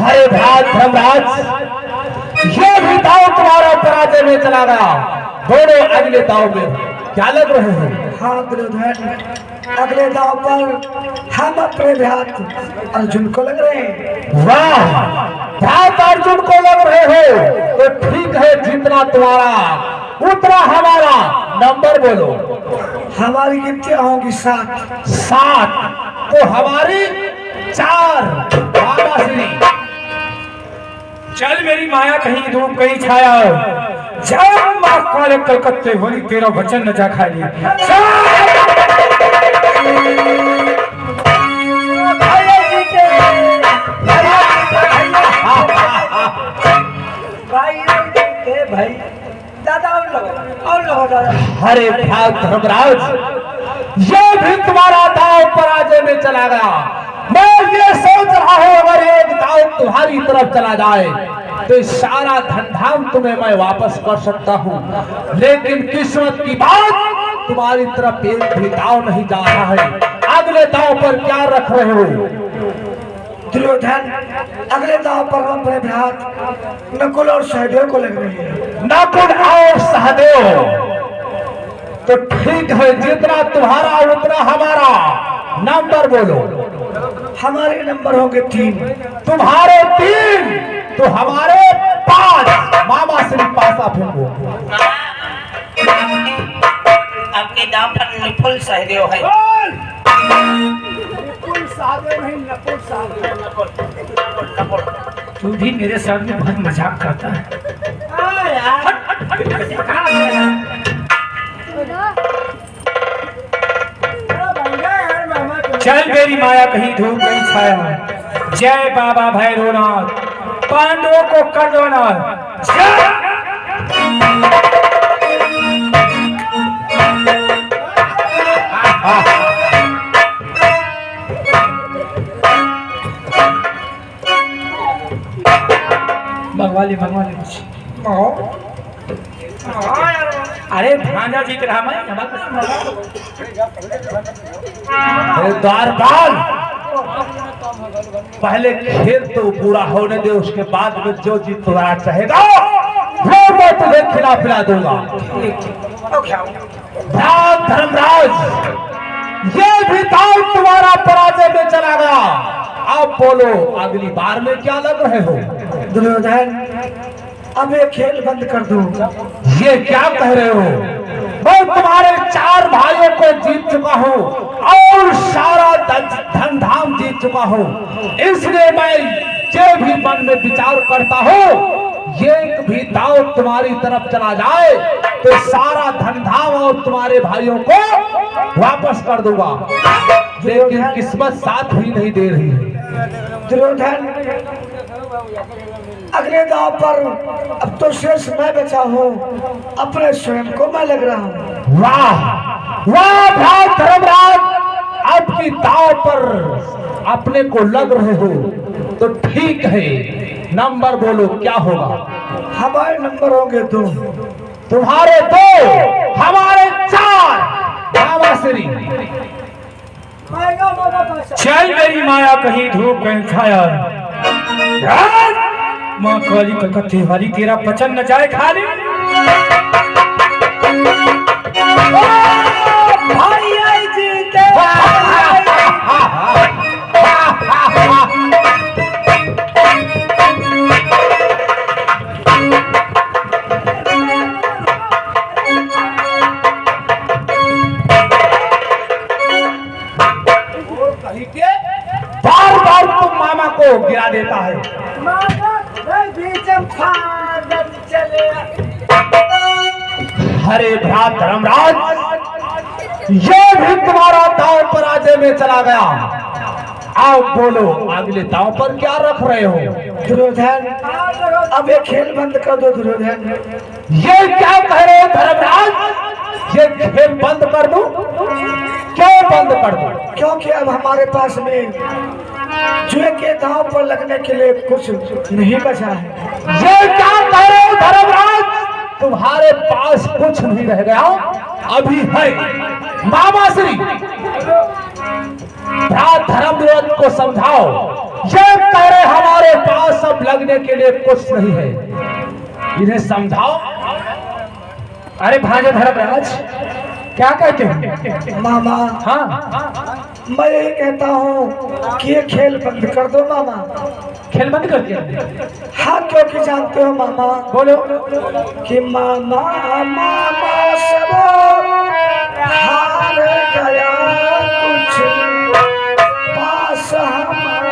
हरे भ्रात धर्मराज, ये भी दाव तुम्हारा पराजय में चला गया। दोनों अगले दाव में क्या लग रहे हैं? हाँ दुर्योधन, अगले दाव पर हम अपने भ्रात अर्जुन को लग रहे हैं। वाह, भ्रात अर्जुन को लग रहे हो तो ठीक है, जितना तुम्हारा उतना हमारा। नंबर बोलो। हमारी गिनती होंगी 7। 7 तो हमारी 4। बाबा श्री चल मेरी माया कहीं धूप कहीं छाया, जब माँ काले कलकत्ते बोली तेरा वचन न जा खाई। भाई दादा और लोग दादा। हरे भ्रात धर्मराज, ये भी तुम्हारा दाव पराजय में चला गया। मैं ये सोच रहा हूं, अगर एक दाव तुम्हारी तरफ चला जाए तो सारा धन धाम तुम्हें मैं वापस कर सकता हूं, लेकिन किस्मत की बात तुम्हारी तरफ एक भी दाव नहीं जा रहा है। अगले दाव पर क्या रख रहे हो? दुर्योधन, अगले दाव पर हम अपने भ्रात नकुल और सहदेव को लग रहे हैं। नकुल और सहदेव तो ठीक है, जितना तुम्हारा उतना हमारा। नंबर बोलो। हमारे नंबर होंगे 3। तुम्हारे 3 तो हमारे 5। मामा श्री पासा फेंको। आपके दाम पर निपुल सहदेव है। तू भी मेरे साथ में बहुत मजाक करता है। चल मेरी माया कहीं धूप कहीं छाया, जय बाबा भैरवनाथ, पांडवों को कर दो नाथ। भगवाली कुछ। अरे भांजा जीत रहा मैं। द्वारपाल, पहले खेल तो पूरा होने दे, उसके बाद में जो जीत तुम्हारा चाहेगा वो मैं तुम्हें खिला पिला दूंगा। भ्रात धर्मराज, ये भी दाव तुम्हारा पराजय में चला गया। अब बोलो, अगली बार में क्या लग रहे हो? दुर्योधन, अब ये खेल बंद कर दो। ये क्या कह रहे हो? मैं तुम्हारे 4 भाइयों को जीत चुका हूँ और सारा धन धाम जीत चुका हूँ, इसलिए मैं जो भी मन में विचार करता हूँ, एक भी दाव तुम्हारी तरफ चला जाए तो सारा धन धाम और तुम्हारे भाइयों को वापस कर दूंगा, लेकिन किस्मत साथ ही नहीं दे रही है। दुर्योधन, अगले दाव पर अब तो शेष मैं बचा हूँ, अपने स्वयं को मैं लग रहा हूँ। वाह वाह भ्रात धर्मराज, आपकी दाव पर अपने को लग रहे हो तो ठीक है। नंबर बोलो, क्या होगा? हमारे नंबर होंगे 2। तुम्हारे 2 हमारे 4। बाबा श्री चल मेरी माया कहीं धूप कहीं छाया, माँ काली कलकत्ते वाली तेरा वचन न जाए खाली। भाई आई जीते। बार बार तुम मामा को गिरा देता है। हरे भ्रात धर्मराज, ये भी तुम्हारा दाव पराजय में चला गया। अब बोलो, अगले दाव पर क्या रख रहे हो? दुर्योधन, अब ये खेल बंद कर दो। दुर्योधन, ये क्या कह रहे हो धर्मराज? ये खेल बंद कर दूं? क्यों बंद कर दूं? क्योंकि अब हमारे पास में जुए के दांव पर लगने के लिए कुछ नहीं बचा है। ये क्या कह रहे हो धर्मराज? तुम्हारे पास कुछ नहीं रह गया, अभी है। मामा श्री भ्रात धर्मराज को समझाओ, ये कह रहे हमारे पास सुनने के लिए कुछ नहीं है, इन्हें समझाओ। अरे भांजे धर्मराज क्या कहते हो? मामा हाँ मैं यही कहता हूँ कि ये खेल बंद कर दो मामा। खेल बंद कर दिया? हाँ क्योंकि जानते हो मामा बोलो। कि मामा मामा सब हार गया कुछ पास हमारा।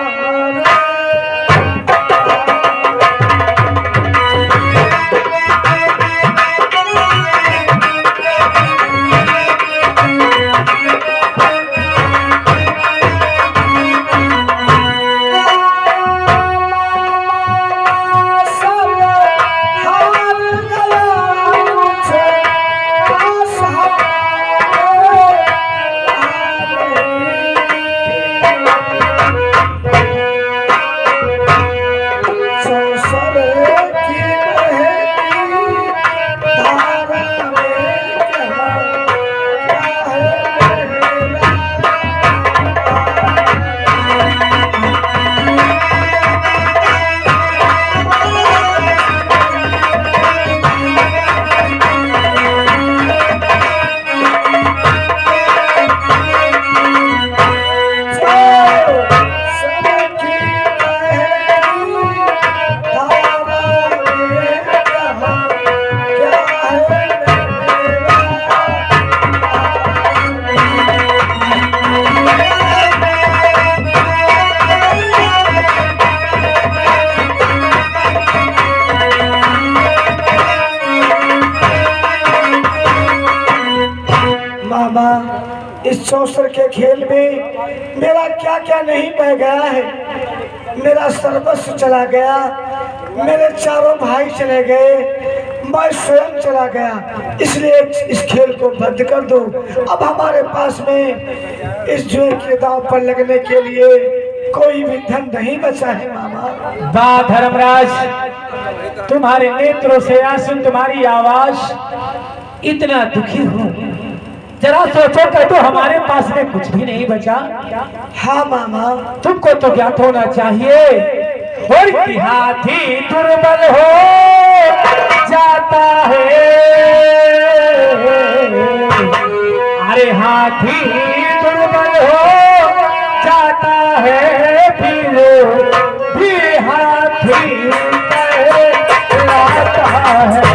इस चौसर के खेल में मेरा क्या क्या नहीं बह गया है। मेरा सर्वस्व चला गया, मेरे चारों भाई चले गए, मैं स्वयं चला गया। इसलिए इस खेल को बंद कर दो। अब हमारे पास में इस जुए के दांव पर लगने के लिए कोई भी धन नहीं बचा है मामा। वाह धर्मराज, तुम्हारे नेत्रों से आंसू, तुम्हारी आवाज इतना दुखी हूँ। जरा सोचो कर तो हमारे पास में कुछ भी नहीं बचा। हाँ मामा, तुमको तो ज्ञात होना चाहिए और कि हाथी दुर्बल हो जाता है। अरे हाथी दुर्बल हो जाता है, भी हाथी कहलाता है।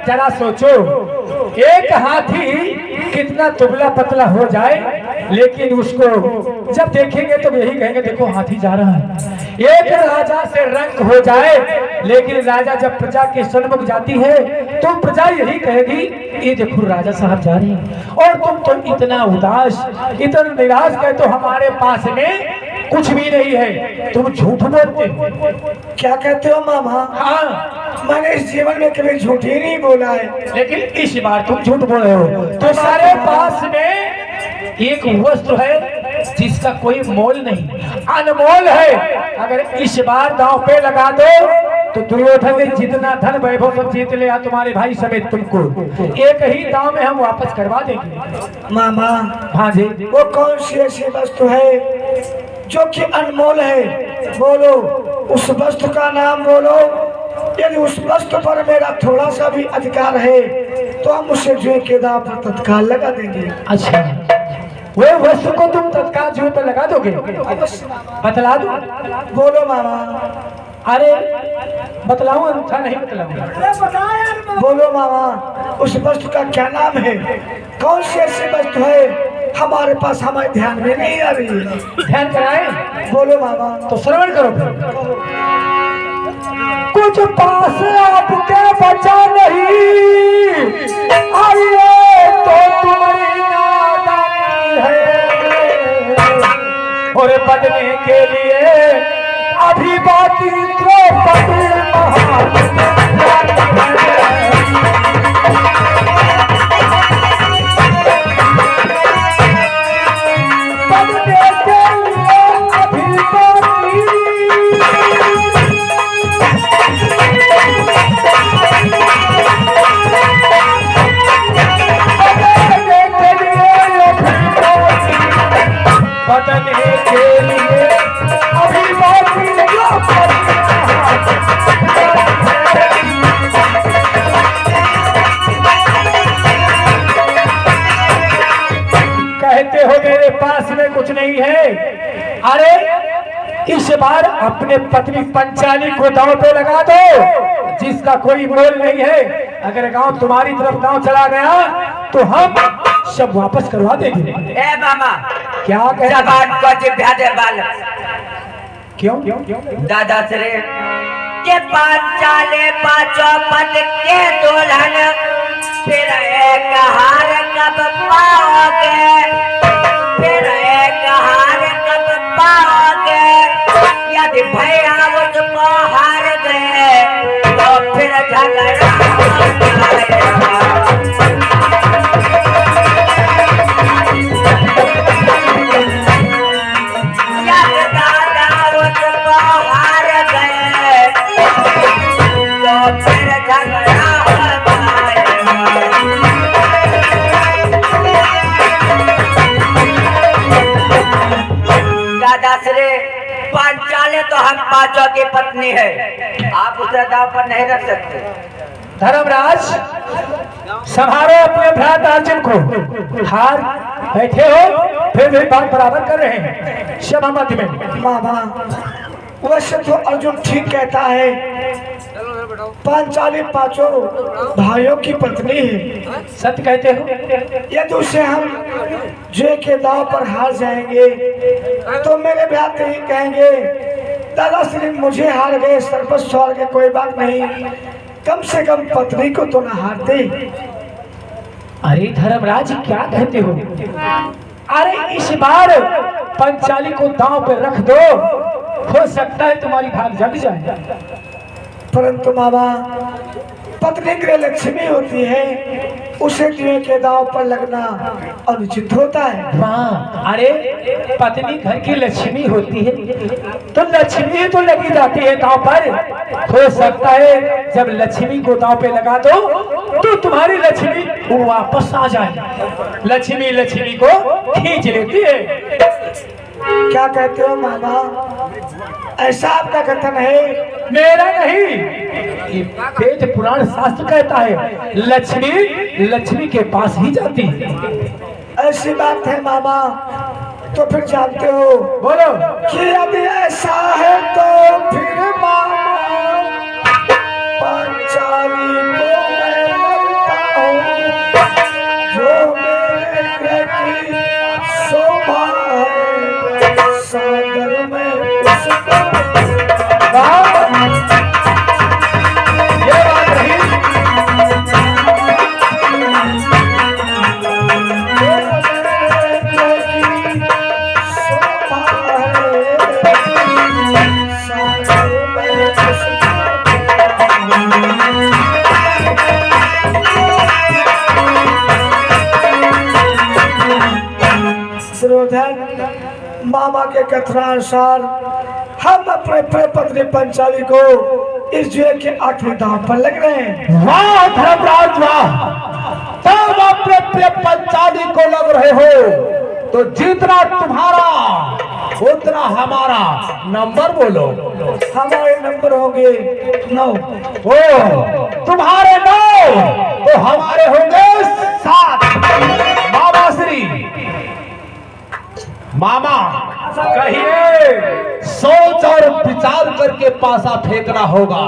जरा सोचो, एक हाथी कितना दुबला पतला हो जाए, लेकिन उसको जब देखेंगे तो यही कहेंगे देखो हाथी जा रहा है। एक राजा से रंग हो जाए, लेकिन राजा जब प्रजा के सन्मुख जाती है तो प्रजा यही कहेगी ये देखो राजा साहब जा रहे हैं। और तुम तो इतना उदास, इतना निराश कहे तो हमारे पास में कुछ भी नहीं है, तुम झूठ बोलते हो। क्या कहते हो मामा? हाँ, मैंने इस जीवन में कभी झूठ ही नहीं बोला है, लेकिन इस बार तुम झूठ बोल रहे हो। तुम्हारे पास में एक वस्त्र है जिसका कोई मोल नहीं, अनमोल है। अगर इस बार दांव पे लगा दो तो दुर्योधन ने जितना धन वैभव सब जीत लिया तुम्हारे भाई समेत तुमको एक ही दांव में हम वापस करवा देंगे। मामा हाँ जी। वो कौन सी ऐसी वस्तु है जो कि अनमोल है? बोलो, उस वस्तु का नाम बोलो। यदि उस वस्तु पर मेरा थोड़ा सा भी अधिकार है तो हम उसे जुए के दांव पर तत्काल लगा देंगे। अच्छा, वो वस्तु को तुम तत्काल जुए पर लगा दोगे? बतला दो। बोलो मामा। अरे बतलाऊं अच्छा नहीं बतलाऊं? बोलो मामा, उस वस्तु का क्या नाम है? कौन सी ऐसी वस्तु है हमारे पास, हमारे ध्यान में नहीं आ रही है। ध्यान कराए? बोलो मामा। तो श्रवण करो फिर। कुछ पास आपके बचा नहीं, आइए तो तुम्हारी नादानी है, और बदलने के लिए अभी बाकी द्रौपदी पास में कुछ नहीं है। अरे इस बार अपने पत्नी पंचाली को दांव पे लगा दो जिसका कोई मोल नहीं है। अगर गांव तुम्हारी तरफ गांव चला गया तो हम सब वापस करवा देंगे। ए मामा, क्या कह जबान को जिभ्या दे बालक। क्यों? दादा श्री के पांचाले पांचों पद के दुल्हन फिर एक हार कब पाओगे, फिर एक हार कब पाओगे? यदि भैया मुझको हार गए तो फिर झगड़ा यदि दादा मुझको हार गए तो फिर झगड़ा पांचाले तो हम पांचों की पत्नी है, आप उसे दांव पर नहीं रख सकते। धर्मराज संभालो अपने भ्रात अर्जुन को। हार बैठे हो फिर भी बात बराबर कर रहे हैं सभा मध्य में। मामा, वैसे तो अर्जुन ठीक कहता है, पांचाली पांचों भाइयों की पत्नी है। सत्य कहते हो? यदि उसे हम जय के दांव पर हार जाएंगे तो मेरे भ्राता ही कहेंगे, दादा श्री मुझे हार गए, सर्वस्व स्वर्ग के कोई बात नहीं, कम से कम पत्नी को तो ना हारते। अरे धर्मराज क्या कहते हो? अरे इस बार पंचाली को दांव पे रख दो, हो सकता है तुम्हारी भाग जग जाए। परंतु मामा, पत्नी गृह लक्ष्मी होती है, उसे जुए के दांव पर लगना अनुचित होता है। हाँ, अरे पत्नी घर की लक्ष्मी होती है तो लक्ष्मी तो लगी जाती है दांव पर। हो सकता है जब लक्ष्मी को दांव पे लगा दो तो तुम्हारी लक्ष्मी वापस आ जाए। लक्ष्मी लक्ष्मी को खींच लेती है। क्या कहते हो मामा? ऐसा आपका कथन है? मेरा नहीं, ये वेद पुराण शास्त्र कहता है लक्ष्मी लक्ष्मी के पास ही जाती है। ऐसी बात है मामा, तो फिर जानते हो बोलो कि यदि ऐसा है तो फिर मामा पांचाली को मैं लगता हूँ, जो मेरे की शोभा है सागर में उसको। ये बात रही। शोभा है सागर में सुरोधन, मामा के कथनानुसार हम अपने प्रिय पत्नी पंचाली को इस जुए के 8वें दांव पर लग रहे हैं। वाह धर्मराज वाह, तुम अपने प्रिय पंचाली को लग रहे हो तो जितना तुम्हारा उतना हमारा। नंबर बोलो। हमारे नंबर होंगे 9। ओ तुम्हारे 9 तो हमारे होंगे 7। मामा श्री, मामा कहिए। सोच और विचार करके पासा फेंकना होगा,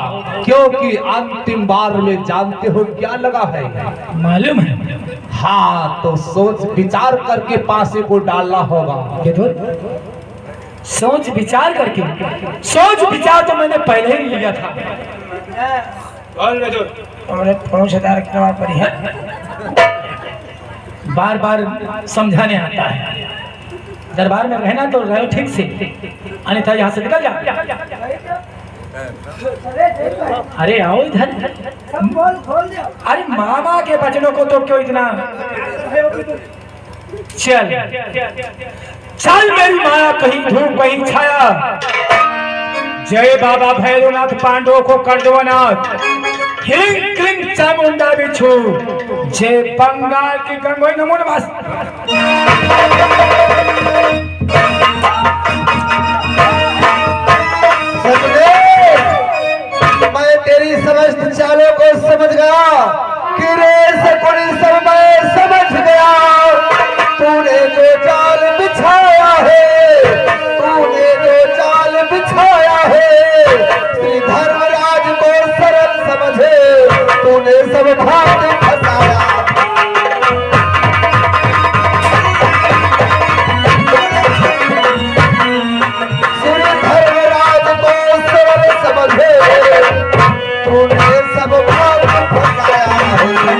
क्योंकि अंतिम बार में जानते हो क्या लगा है? मालूम है। हाँ, तो सोच विचार करके पासे को डालना होगा। सोच विचार करके, सोच विचार तो मैंने पहले ही लिया था। हमने 5000 की नवाज पड़ी है। बार बार समझाने आता है। दरबार में रहना तो रहो ठीक से, अन्यथा यहाँ से निकल जा। अरे आओ इधर। अरे मामा के बचनों को तो क्यों इतना। चल चल मेरी माया, कहीं धूप कहीं छाया। जय बाबा भैरवनाथ, पांडवों को कर दो अनाथ। हिलिंग क्लिंग चामुंडा बिच्छू, जय बंगाल की गंगोई, नमो नमः। मैं तेरी समस्त चालों को समझ गया, कि रे सकुड़ी सब मैं समझ गया। तूने जो जाल बिछाया है, तूने जो जाल बिछाया है, श्री धर्मराज को सरल समझे, तूने सब भाग फंसाया। श्री धर्मराज को सरल समझे, तूने सब भाग फंसाया है।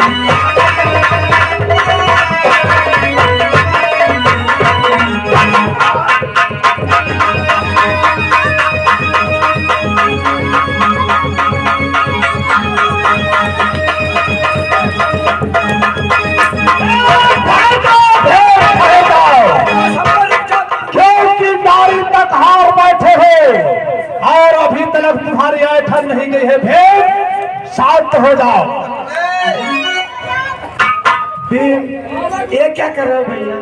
और अभी तक तुम्हारी ऐठन नहीं गई है, भेद शांत हो जाओ। ये क्या कर रहे हो भैया?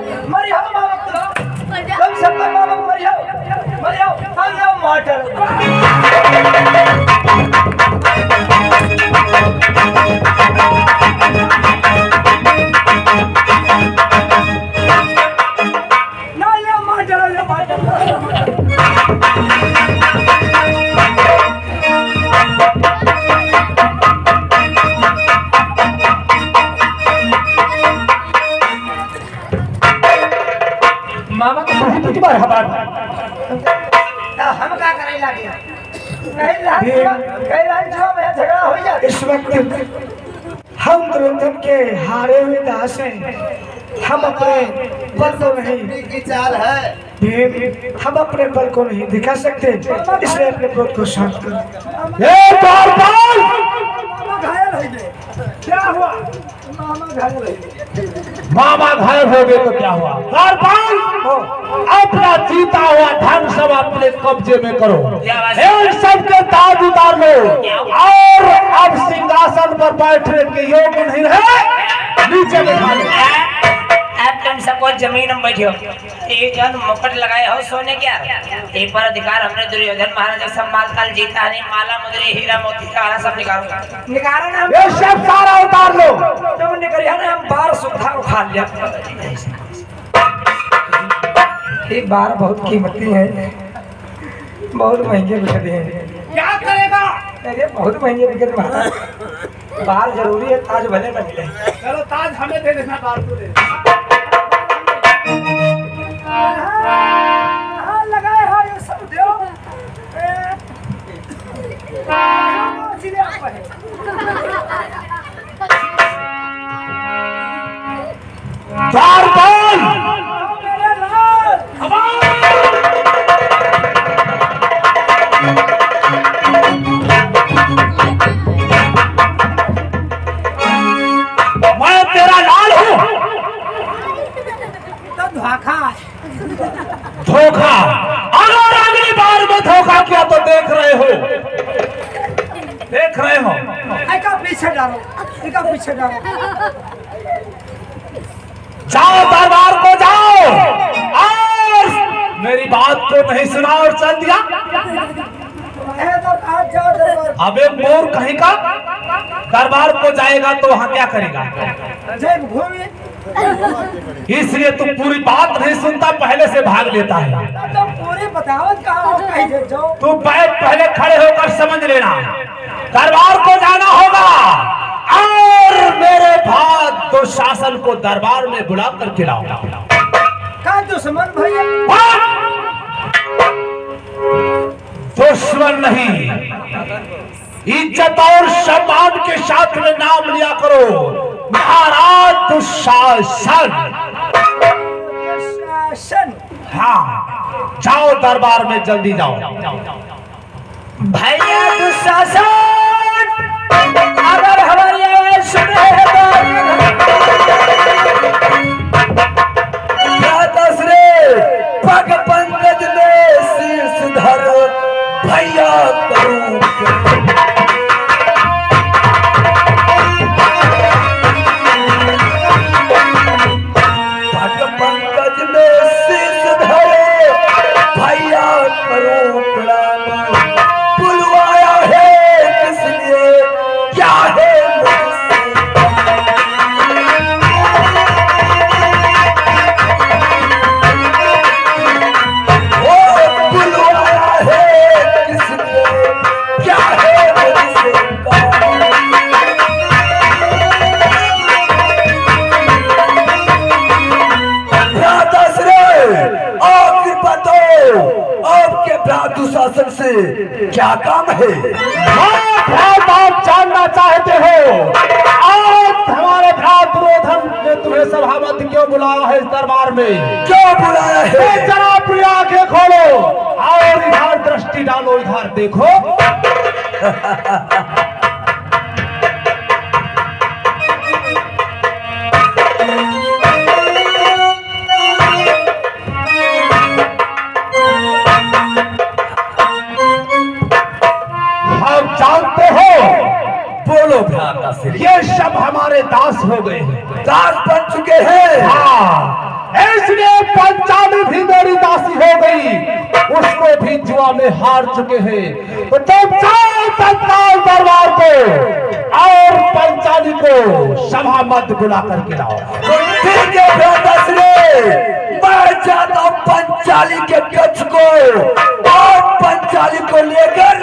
मामा को बहुत बार हवा। हम क्या करे लगे? झगड़ा हो जाए। इस वक्त हम दुर्योधन के हारे हुए दास हैं। हम अपने बल को नहीं की चाल है, हम अपने बल को नहीं दिखा सकते, इसलिए अपने क्रोध को शांत करो। क्या हुआ? मामा घायल हो गए तो क्या हुआ? अपना जीता हुआ धन सब अपने कब्जे में करो, इन सबके ताज उतार लो, और अब सिंहासन पर बैठने के योग्य नहीं रहे, नीचे बिठा लो। अब तुम सबको जमीन में बैठो। ये जन मुकुट लगाए हो सोने क्या? ये पर अधिकार हमने दुर्योधन महाराज सब माल काल जीता नहीं, माला मुद्रे हीरा मोती का सब निकालो ना। ये सब सारा उतार लो। तुम निकलिया ना, हम बार सुधा उठा लिया। ये बार बहुत कीमती है, बहुत महंगे बिकते हैं। क्या करेगा? अरे बहुत महंगे बिकते हैं। बार जरूरी है, ताज भले न मिले। चलो ताज हमें दे देना, बार को दे। लगाए हो ये सब दो। द्वार खोल। मैं तेरा लाल हूँ, धोखा धोखा। अगर अगली बार में धोखा किया तो देख रहे हो, देख रहे हो। एका पीछे डालो, एका पीछे डालो। जाओ दरबार को जाओ, और मेरी बात को नहीं सुना और चल दिया। आज जाओ दरबार। अबे मोर कहीं का, दरबार को जाएगा तो वहां क्या करेगा? जय घूमे। इसलिए तू पूरी बात नहीं सुनता, पहले से भाग लेता है। तो पूरी बतावत कहाँ हो, कहीं दे जाओ। तू पहले खड़े होकर समझ लेना, दरबार को जाना होगा और मेरे भाग दुशासन को दरबार में बुला कर खिलाऊंगा। का दुश्मन भैया? दुश्मन नहीं, इज्जत और सम्मान के साथ में नाम लिया करो, महाराज दुशासन। शासन। हाँ, जाओ दरबार में, जल्दी जाओ। भैया दुशासन, अगर हमारी आवाज सुने पग पंकज में शीर्ष धर भैया करूं। पग पंकज में शीर्ष धरे भैया करूं प्रणाम। बुलवाया है किस लिए, क्या है दुशासन से क्या काम है? आप जानना चाहते हो आज हमारे भ्रात दुर्योधन ने तुम्हें सभामत क्यों बुलाया है इस दरबार में? क्यों बुलाया है? जरा अपनी आंखें खोलो और इधर दृष्टि डालो, इधर देखो। जानते हो, बोलो भ्राता श्री। ये सब हमारे दास हो गए हैं, दास बन चुके हैं। हाँ, इसलिए पंचाली भी मेरी दासी हो गई, उसको भी जुआ में हार चुके हैं। तो तुम जाओ तत्काल दरबार को और पंचाली को सभा मत बुला करके लाओ। तो ठीक है भ्राता श्री, मैं जाता हूँ पंचाली के कक्ष को और पंचाली को लेकर